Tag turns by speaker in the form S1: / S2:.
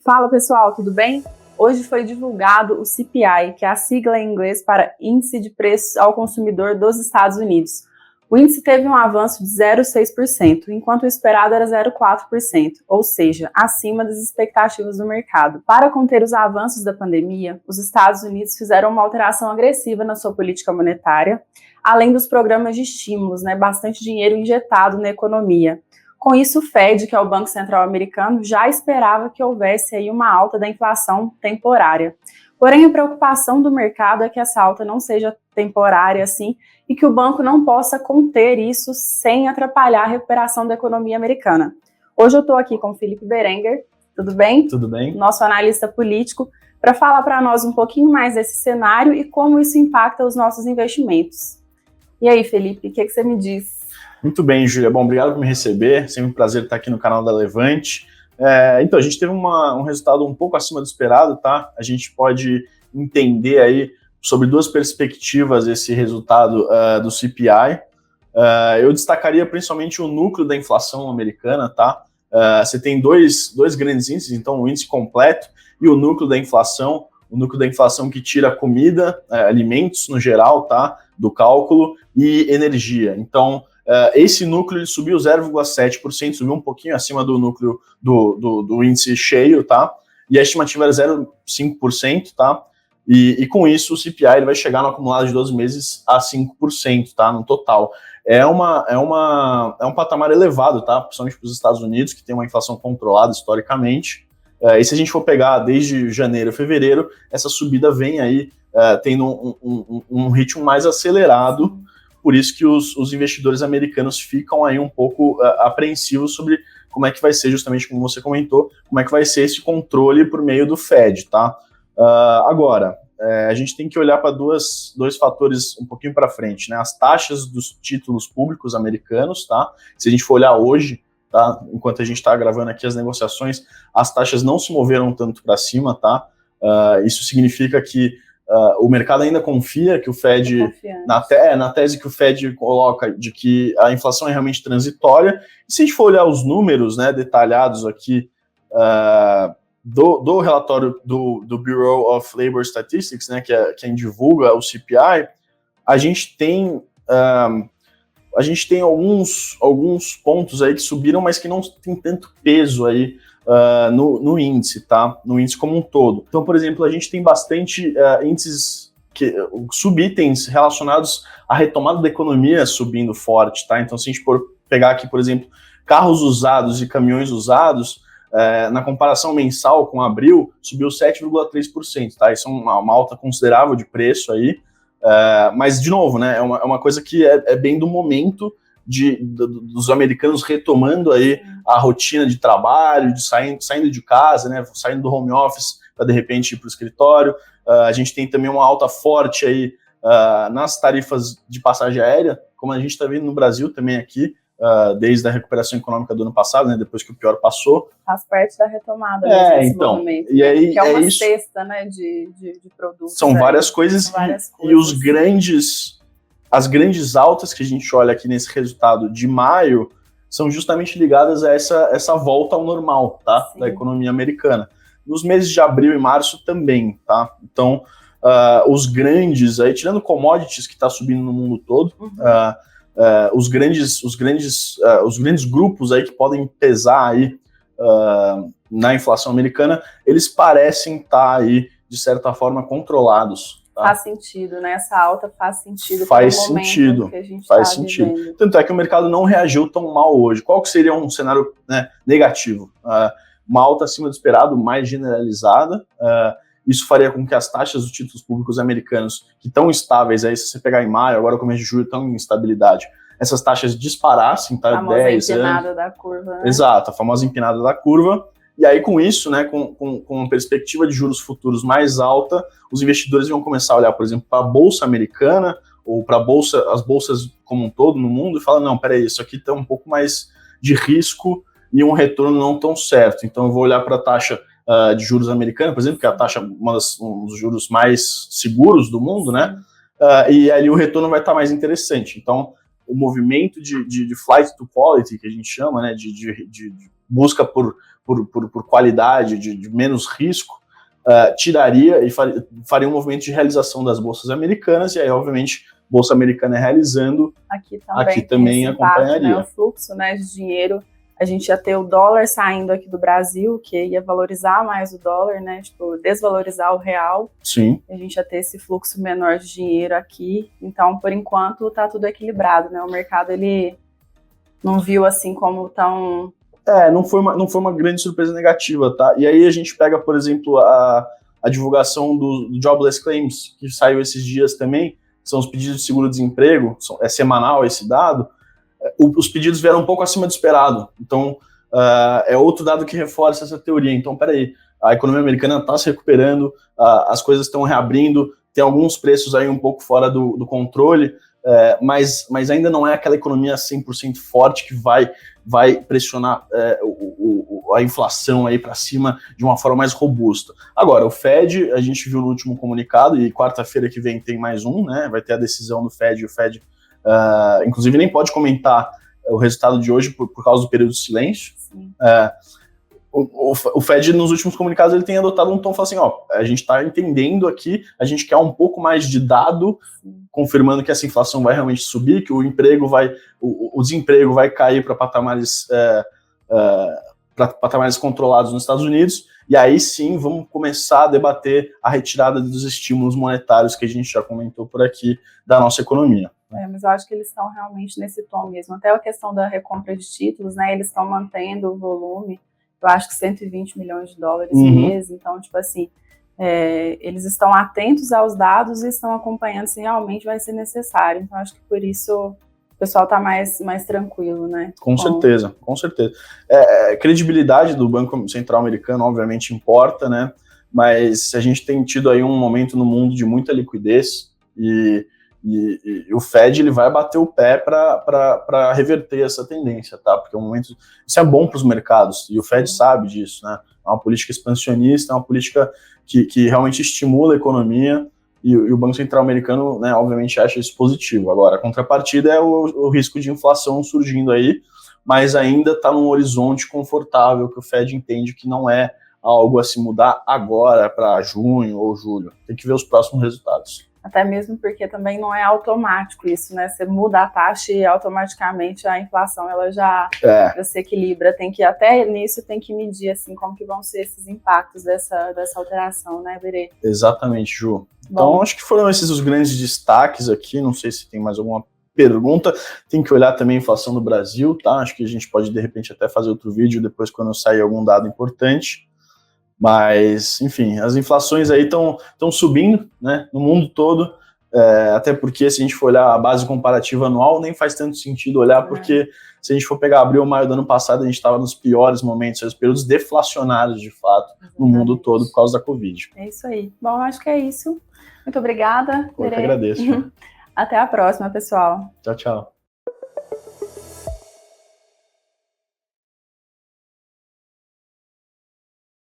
S1: Fala pessoal, tudo bem? Hoje foi divulgado o CPI, que é a sigla em inglês para Índice de Preços ao Consumidor dos Estados Unidos. O índice teve um avanço de 0,6%, enquanto o esperado era 0,4%, ou seja, acima das expectativas do mercado. Para conter os avanços da pandemia, os Estados Unidos fizeram uma alteração agressiva na sua política monetária, além dos programas de estímulos, bastante dinheiro injetado na economia. Com isso, o Fed, que é o Banco Central americano, já esperava que houvesse aí uma alta da inflação temporária. Porém, a preocupação do mercado é que essa alta não seja temporária assim e que o banco não possa conter isso sem atrapalhar a recuperação da economia americana. Hoje eu estou aqui com o Felipe Berenguer, tudo bem?
S2: Tudo bem.
S1: Nosso analista político, para falar para nós um pouquinho mais desse cenário e como isso impacta os nossos investimentos. E aí, Felipe, o que você me diz?
S2: Muito bem, Júlia. Bom, obrigado por me receber. Sempre um prazer estar aqui no canal da Levante. Então, a gente teve um resultado um pouco acima do esperado, tá? A gente pode entender aí sobre duas perspectivas esse resultado do CPI. Eu destacaria principalmente o núcleo da inflação americana, tá? Você tem dois grandes índices, então o índice completo e o núcleo da inflação. O núcleo da inflação que tira comida, alimentos no geral, tá? Do cálculo e energia. Então, esse núcleo ele subiu 0,7%, subiu um pouquinho acima do núcleo do índice cheio, tá? E a estimativa era 0,5%, tá? E com isso o CPI ele vai chegar no acumulado de 12 meses a 5%, tá? No total. É um patamar elevado, tá? Principalmente para os Estados Unidos, que tem uma inflação controlada historicamente. E se a gente for pegar desde janeiro a fevereiro, essa subida vem aí tendo um ritmo mais acelerado. Por isso que os investidores americanos ficam aí um pouco apreensivos sobre como é que vai ser, justamente como você comentou, como é que vai ser esse controle por meio do Fed, tá? Agora, a gente tem que olhar para dois fatores um pouquinho para frente, né? As taxas dos títulos públicos americanos, tá? Se a gente for olhar hoje, tá? Enquanto a gente está gravando aqui as negociações, as taxas não se moveram tanto para cima, tá? Isso significa que o mercado ainda confia que o Fed, na tese que o Fed coloca de que a inflação é realmente transitória. E se a gente for olhar os números, né, detalhados aqui do relatório do Bureau of Labor Statistics, né, que é quem divulga o CPI, a gente tem alguns pontos aí que subiram, mas que não tem tanto peso aí no índice, tá? No índice como um todo. Então, por exemplo, a gente tem bastante índices, subitens relacionados à retomada da economia subindo forte, tá? Então, se a gente pegar aqui, por exemplo, carros usados e caminhões usados, na comparação mensal com abril, subiu 7,3%, tá? Isso é uma alta considerável de preço aí, mas, de novo, né, é uma coisa que é bem do momento dos americanos retomando aí a rotina de trabalho, de saindo de casa, né, saindo do home office para de repente ir para o escritório. A gente tem também uma alta forte aí nas tarifas de passagem aérea, como a gente está vendo no Brasil também aqui, desde a recuperação econômica do ano passado, né, depois que o pior passou.
S1: Faz parte da retomada desse movimento,
S2: e aí,
S1: que é uma cesta, né, de produtos.
S2: São várias coisas, e as grandes altas que a gente olha aqui nesse resultado de maio são justamente ligadas a essa volta ao normal, tá? Da economia americana. Nos meses de abril e março também, tá? Então, os grandes, aí, tirando commodities que está subindo no mundo todo, os grandes grupos aí que podem pesar aí na inflação americana, eles parecem estar aí, de certa forma, controlados. Tá?
S1: Faz sentido, né? Essa alta faz sentido.
S2: Faz sentido.
S1: Vivendo.
S2: Tanto é que o mercado não reagiu tão mal hoje. Qual que seria um cenário, né, negativo? Uma alta acima do esperado, mais generalizada. Isso faria com que as taxas dos títulos públicos americanos, que estão estáveis, aí, se você pegar em maio, agora começo de julho, estão em instabilidade, essas taxas disparassem, tá?
S1: A famosa empinada da curva, né?
S2: Exato, a famosa empinada da curva. E aí, com isso, né, com uma perspectiva de juros futuros mais alta, os investidores vão começar a olhar, por exemplo, para a Bolsa Americana ou para as bolsas como um todo no mundo e falar, não, peraí, isso aqui tem um pouco mais de risco e um retorno não tão certo. Então, eu vou olhar para a taxa de juros americana, por exemplo, que é a taxa, um dos juros mais seguros do mundo, né? E ali o retorno vai estar mais interessante. Então, o movimento de flight to quality, que a gente chama, né, de busca por por qualidade, de menos risco, tiraria e faria um movimento de realização das bolsas americanas, e aí, obviamente, bolsa americana realizando, aqui também acompanharia.
S1: Né, o fluxo, né, de dinheiro, a gente ia ter o dólar saindo aqui do Brasil, que ia valorizar mais o dólar, né, tipo, desvalorizar o real.
S2: Sim.
S1: A gente ia ter esse fluxo menor de dinheiro aqui. Então, por enquanto, tá tudo equilibrado, né? O mercado, ele não viu assim como tão...
S2: Não foi uma grande surpresa negativa, tá? E aí a gente pega, por exemplo, a divulgação do Jobless Claims, que saiu esses dias também, são os pedidos de seguro-desemprego, é semanal esse dado. Os pedidos vieram um pouco acima do esperado. Então, é outro dado que reforça essa teoria. Então, peraí, a economia americana está se recuperando, as coisas estão reabrindo, tem alguns preços aí um pouco fora do controle, mas ainda não é aquela economia 100% forte que vai pressionar a inflação aí para cima de uma forma mais robusta. Agora, o Fed, a gente viu no último comunicado, e quarta-feira que vem tem mais um, né? Vai ter a decisão do Fed, e o Fed inclusive nem pode comentar o resultado de hoje por causa do período de silêncio. O Fed, nos últimos comunicados, ele tem adotado um tom, falando assim, a gente está entendendo aqui, a gente quer um pouco mais de dado, confirmando que essa inflação vai realmente subir, que o desemprego vai cair para patamares controlados nos Estados Unidos, e aí sim vamos começar a debater a retirada dos estímulos monetários que a gente já comentou por aqui da nossa economia.
S1: Mas eu acho que eles estão realmente nesse tom mesmo. Até a questão da recompra de títulos, né? Eles estão mantendo o volume, eu acho que 120 milhões de dólares mês. Então, tipo assim, eles estão atentos aos dados e estão acompanhando se realmente vai ser necessário. Então, acho que por isso o pessoal está mais tranquilo, né?
S2: Com certeza. Credibilidade do Banco Central americano, obviamente, importa, né? Mas a gente tem tido aí um momento no mundo de muita liquidez e o Fed ele vai bater o pé para reverter essa tendência, tá? Porque isso é bom para os mercados, e o Fed sabe disso, né? É uma política expansionista, é uma política que realmente estimula a economia, e o Banco Central americano, né, obviamente acha isso positivo. Agora, a contrapartida é o risco de inflação surgindo aí, mas ainda está num horizonte confortável que o Fed entende que não é algo a se mudar agora para junho ou julho. Tem que ver os próximos resultados.
S1: Até mesmo porque também não é automático isso, né? Você muda a taxa e automaticamente a inflação ela já se equilibra. Até nisso tem que medir assim, como que vão ser esses impactos dessa alteração, né, Berê?
S2: Exatamente, Ju. Então, acho que foram esses os grandes destaques aqui. Não sei se tem mais alguma pergunta. Tem que olhar também a inflação do Brasil, tá? Acho que a gente pode, de repente, até fazer outro vídeo depois quando sair algum dado importante. Mas, enfim, as inflações aí estão subindo, né, no mundo todo, até porque se a gente for olhar a base comparativa anual, nem faz tanto sentido olhar, porque se a gente for pegar abril ou maio do ano passado, a gente estava nos piores momentos, os períodos deflacionários, de fato, no mundo todo por causa da Covid.
S1: É isso aí. Bom, acho que é isso. Muito obrigada.
S2: Eu que agradeço.
S1: Até a próxima, pessoal.
S2: Tchau, tchau.